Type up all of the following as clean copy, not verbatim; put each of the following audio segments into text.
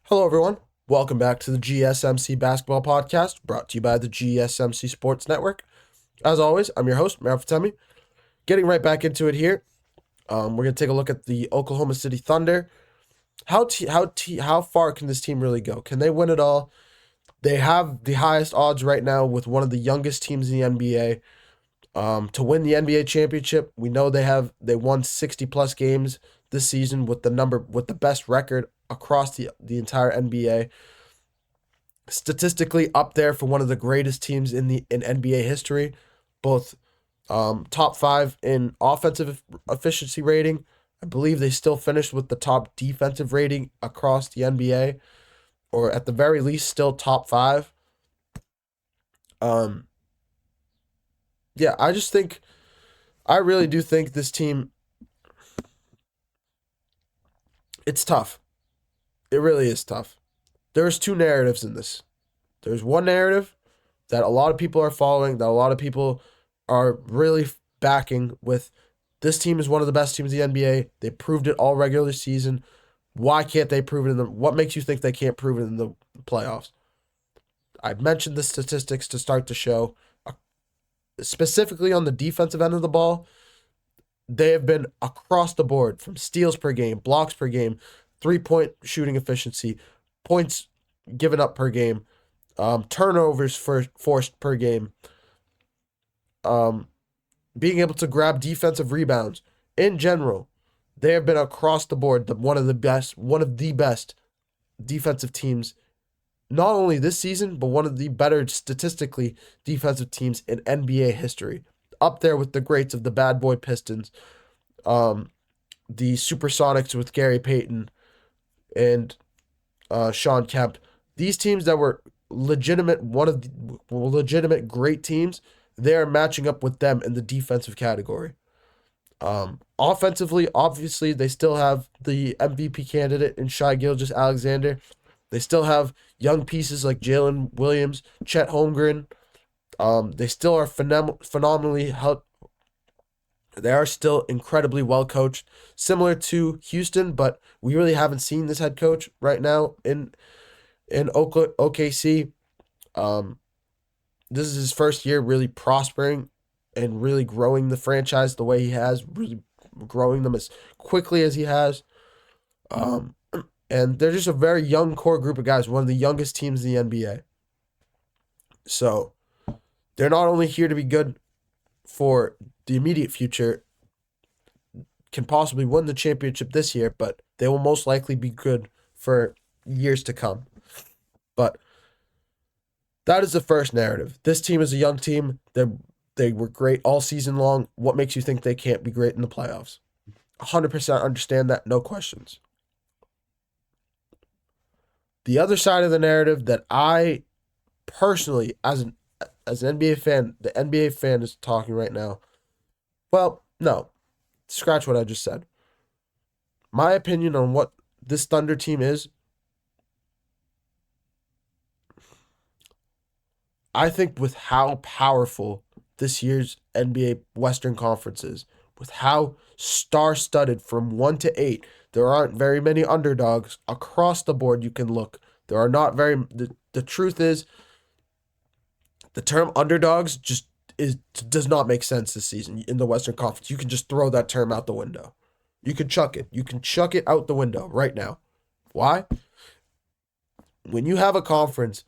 Hello, everyone. Welcome back to the GSMC Basketball Podcast, brought to you by the GSMC Sports Network. As always, I'm your host, Mark Daigneault. Getting right back into it here. We're going to take a look at the Oklahoma City Thunder. How far can this team really go? Can they win it all? They have the highest odds right now with one of the youngest teams in the NBA to win the NBA championship. We know they won 60 plus games this season with the best record across the entire NBA. Statistically up there for one of the greatest teams in NBA history, both top 5 in offensive efficiency rating. I believe they still finished with the top defensive rating across the NBA, or at the very least still top 5. Yeah, I really do think this team, it's tough. It really is tough. There's two narratives in this. There's one narrative that a lot of people are following, that a lot of people are really backing with. This team is one of the best teams in the NBA. They proved it all regular season. Why can't they prove it what makes you think they can't prove it in the playoffs? I mentioned the statistics to start the show. Specifically on the defensive end of the ball, they have been across the board from steals per game, blocks per game, 3-point shooting efficiency, points given up per game, turnovers forced per game, being able to grab defensive rebounds. In general, they have been across the board one of the best defensive teams, not only this season, but one of the better statistically defensive teams in NBA history. Up there with the greats of the Bad Boy Pistons, the Supersonics with Gary Payton and Sean Kemp. These teams that were legitimate great teams, they are matching up with them in the defensive category. Offensively, obviously, they still have the MVP candidate in Shai Gilgeous-Alexander. They still have young pieces like Jalen Williams, Chet Holmgren. They still are phenomenally helped. They are still incredibly well coached, similar to Houston, but we really haven't seen this head coach right now in OKC. This is his first year really prospering and really growing the franchise the way he has, really growing them as quickly as he has. And they're just a very young core group of guys, one of the youngest teams in the NBA. So they're not only here to be good for the immediate future, can possibly win the championship this year, but they will most likely be good for years to come. But that is the first narrative. This team is a young team. They were great all season long. What makes you think they can't be great in the playoffs? 100% understand that, no questions. The other side of the narrative that I personally, as an NBA fan, the NBA fan is talking right now. Well, no. Scratch what I just said. My opinion on what this Thunder team is, I think with how powerful this year's NBA Western Conference is, with how star-studded from 1 to 8, there aren't very many underdogs across the board you can look. There are not very... The truth is, the term underdogs does not make sense this season in the Western Conference. You can just throw that term out the window. You can chuck it. You can chuck it out the window right now. Why? When you have a conference,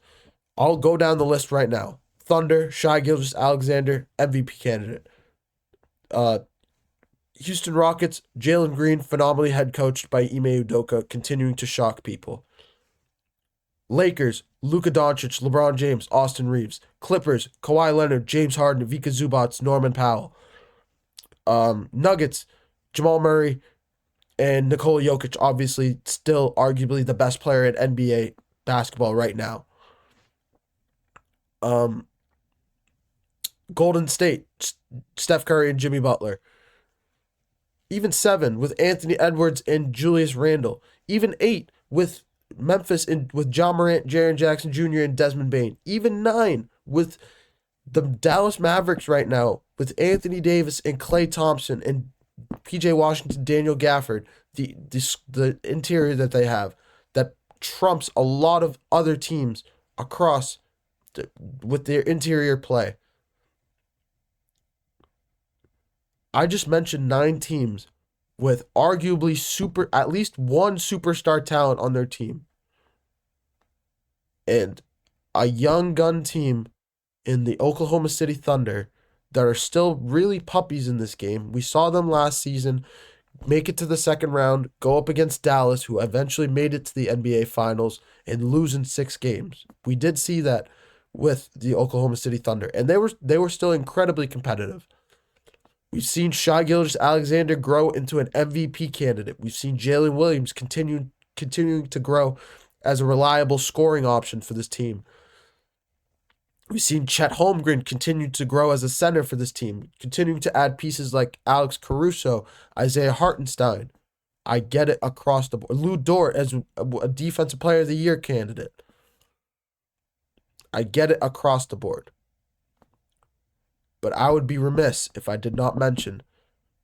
I'll go down the list right now. Thunder, Shai Gilgeous-Alexander, MVP candidate. Houston Rockets, Jalen Green, phenomenally head coached by Ime Udoka, continuing to shock people. Lakers, Luka Doncic, LeBron James, Austin Reeves. Clippers, Kawhi Leonard, James Harden, Vika Zubac, Norman Powell. Nuggets, Jamal Murray, and Nikola Jokic, obviously still arguably the best player in NBA basketball right now. Golden State, Steph Curry and Jimmy Butler. Even 7 with Anthony Edwards and Julius Randle. Even 8 with Memphis with John Morant, Jaren Jackson Jr., and Desmond Bane. Even 9 with the Dallas Mavericks right now with Anthony Davis and Klay Thompson and PJ Washington, Daniel Gafford. The interior that they have that trumps a lot of other teams across with their interior play. I just mentioned 9 teams with arguably at least one superstar talent on their team. And a young gun team in the Oklahoma City Thunder that are still really puppies in this game. We saw them last season make it to the second round, go up against Dallas, who eventually made it to the NBA Finals, and lose in 6 games. We did see that with the Oklahoma City Thunder, and they were still incredibly competitive. We've seen Shai Gilgeous-Alexander grow into an MVP candidate. We've seen Jalen Williams continuing to grow as a reliable scoring option for this team. We've seen Chet Holmgren continue to grow as a center for this team, continuing to add pieces like Alex Caruso, Isaiah Hartenstein. I get it across the board. Lou Dort as a Defensive Player of the Year candidate. I get it across the board. But I would be remiss if I did not mention,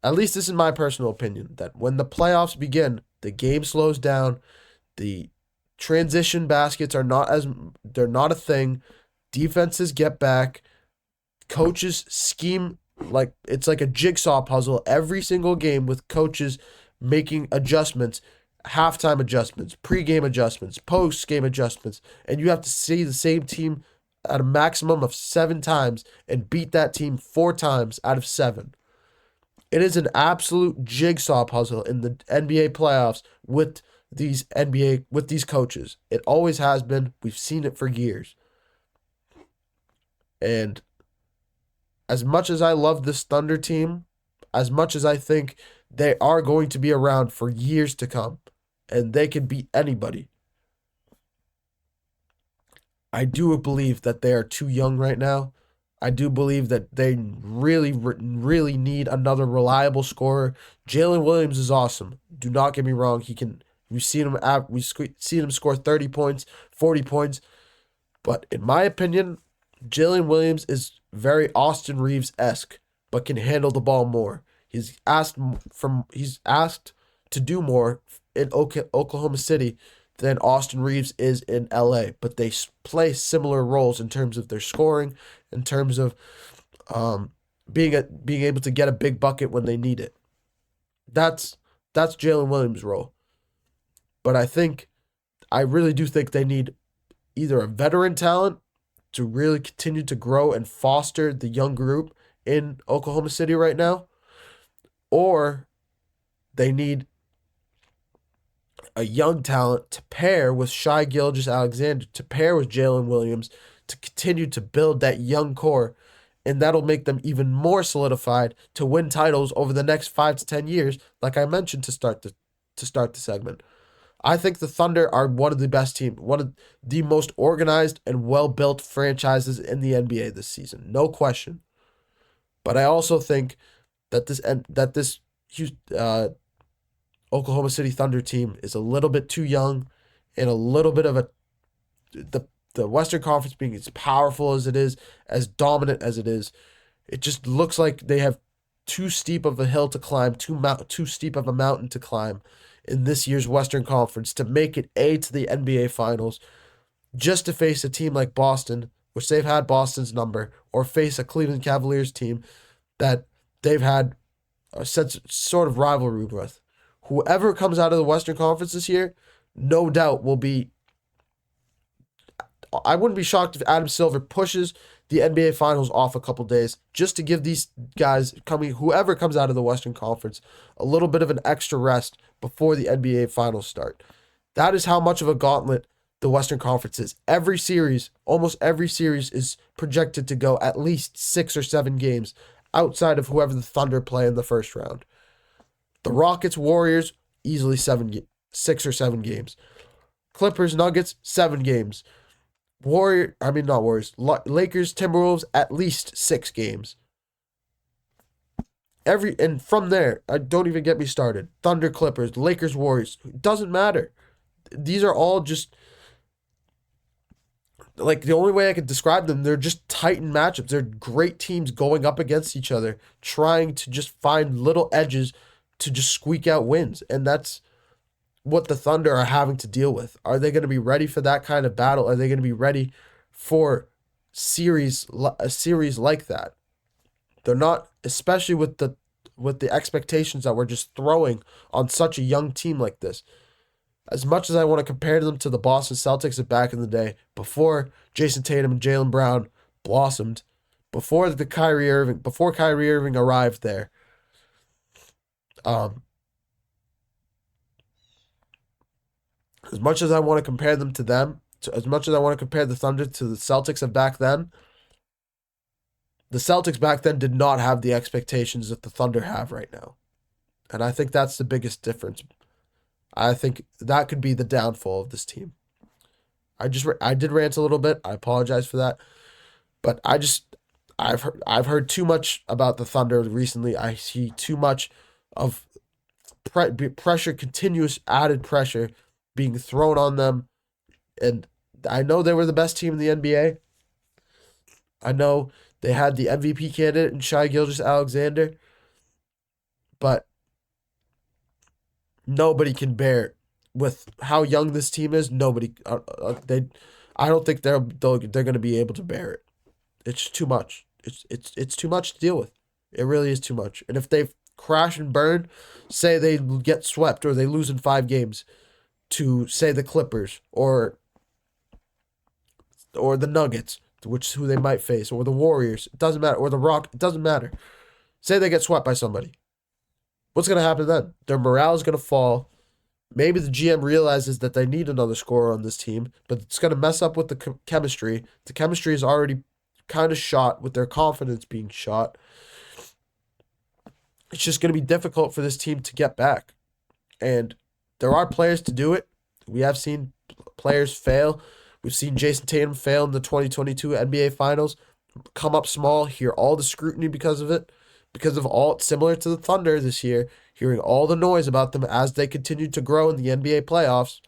at least this is my personal opinion, that when the playoffs begin, the game slows down, the transition baskets they're not a thing. Defenses get back. Coaches scheme like it's like a jigsaw puzzle every single game with coaches making adjustments, halftime adjustments, pregame adjustments, post-game adjustments, and you have to see the same team at a maximum of 7 times and beat that team 4 times out of 7. It is an absolute jigsaw puzzle in the NBA playoffs with these coaches. It always has been. We've seen it for years. And as much as I love this Thunder team, as much as I think they are going to be around for years to come, and they can beat anybody, I do believe that they are too young right now. I do believe that they really, really need another reliable scorer. Jalen Williams is awesome. Do not get me wrong. We've seen him score 30 points, 40 points. But in my opinion, Jalen Williams is very Austin Reeves-esque, but can handle the ball more. He's asked to do more in Oklahoma City than Austin Reeves is in LA, but they play similar roles in terms of their scoring, in terms of being able to get a big bucket when they need it. That's Jalen Williams' role. But I really do think they need either a veteran talent to really continue to grow and foster the young group in Oklahoma City right now, or they need a young talent to pair with Shai Gilgeous-Alexander, to pair with Jalen Williams, to continue to build that young core, and that'll make them even more solidified to win titles over the next 5 to 10 years, like I mentioned to start the segment. I think the Thunder are one of the best teams, one of the most organized and well-built franchises in the NBA this season, no question. But I also think that this Oklahoma City Thunder team is a little bit too young, and a little bit of the Western Conference being as powerful as it is, as dominant as it is, it just looks like they have too steep of a hill to climb, too steep of a mountain to climb in this year's Western Conference to make it to the NBA Finals, just to face a team like Boston, which they've had Boston's number, or face a Cleveland Cavaliers team that they've had a sort of rivalry with. Whoever comes out of the Western Conference this year, no doubt will be. I wouldn't be shocked if Adam Silver pushes the NBA Finals off a couple days just to give these guys whoever comes out of the Western Conference a little bit of an extra rest before the NBA Finals start. That is how much of a gauntlet the Western Conference is. Almost every series is projected to go at least 6 or 7 games outside of whoever the Thunder play in the first round. The Rockets, Warriors, easily 6 or 7 games. Clippers, Nuggets, 7 games. Lakers, Timberwolves, at least 6 games. And from there, don't even get me started. Thunder, Clippers, Lakers, Warriors, it doesn't matter. These are all just, like, the only way I could describe them, they're just Titan matchups. They're great teams going up against each other, trying to just find little edges to just squeak out wins. And that's what the Thunder are having to deal with. Are they going to be ready for that kind of battle? Are they going to be ready for a series like that? They're not, especially with the expectations that we're just throwing on such a young team like this. As much as I want to compare them to the Boston Celtics of back in the day, before Jason Tatum and Jalen Brown blossomed, before Kyrie Irving arrived there, um, as much as I want to compare them to them, as much as I want to compare the Thunder to the Celtics of back then, the Celtics back then did not have the expectations that the Thunder have right now. And I think that's the biggest difference. I think that could be the downfall of this team. I did rant a little bit. I apologize for that. But I've heard too much about the Thunder recently. I see too much of pressure, continuous added pressure being thrown on them. And I know they were the best team in the NBA. I know they had the MVP candidate in Shai Gilgeous-Alexander. But nobody can bear, with how young this team is. I don't think they're going to be able to bear it. It's too much. It's too much to deal with. It really is too much. And if they crash and burn, say they get swept or they lose in 5 games to, say, the Clippers or the Nuggets, who they might face, or the Warriors, it doesn't matter, or the Rock, it doesn't matter. Say they get swept by somebody. What's going to happen then? Their morale is going to fall. Maybe the GM realizes that they need another scorer on this team, but it's going to mess up with the chemistry. The chemistry is already kind of shot, with their confidence being shot. It's just going to be difficult for this team to get back. And there are players to do it. We have seen players fail. We've seen Jason Tatum fail in the 2022 NBA Finals, come up small, hear all the scrutiny because of it. Because of all, similar to the Thunder this year, hearing all the noise about them as they continue to grow in the NBA playoffs,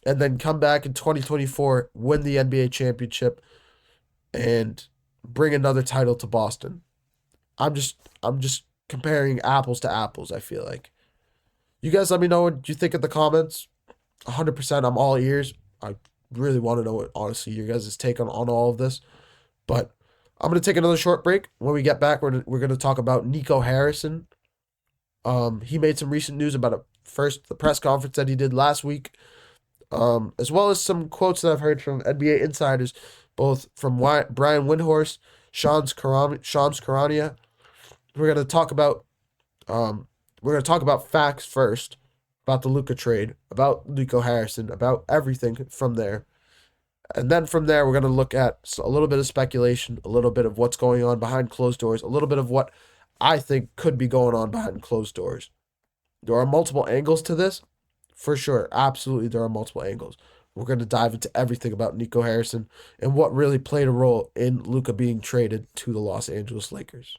and then come back in 2024, win the NBA championship, and bring another title to Boston. I'm just comparing apples to apples, I feel like. You guys let me know what you think in the comments. 100%, I'm all ears. I really want to know what, honestly, your guys' take on all of this. But I'm going to take another short break. When we get back, we're going to talk about Nico Harrison. He made some recent news about the press conference that he did last week, as well as some quotes that I've heard from NBA insiders, both from Brian Windhorst, Shams Charania. We're going to talk about facts first, about the Luka trade, about Nico Harrison, about everything from there. And then from there, we're going to look at a little bit of speculation, a little bit of what's going on behind closed doors, a little bit of what I think could be going on behind closed doors. There are multiple angles to this, for sure. Absolutely, there are multiple angles. We're going to dive into everything about Nico Harrison and what really played a role in Luka being traded to the Los Angeles Lakers.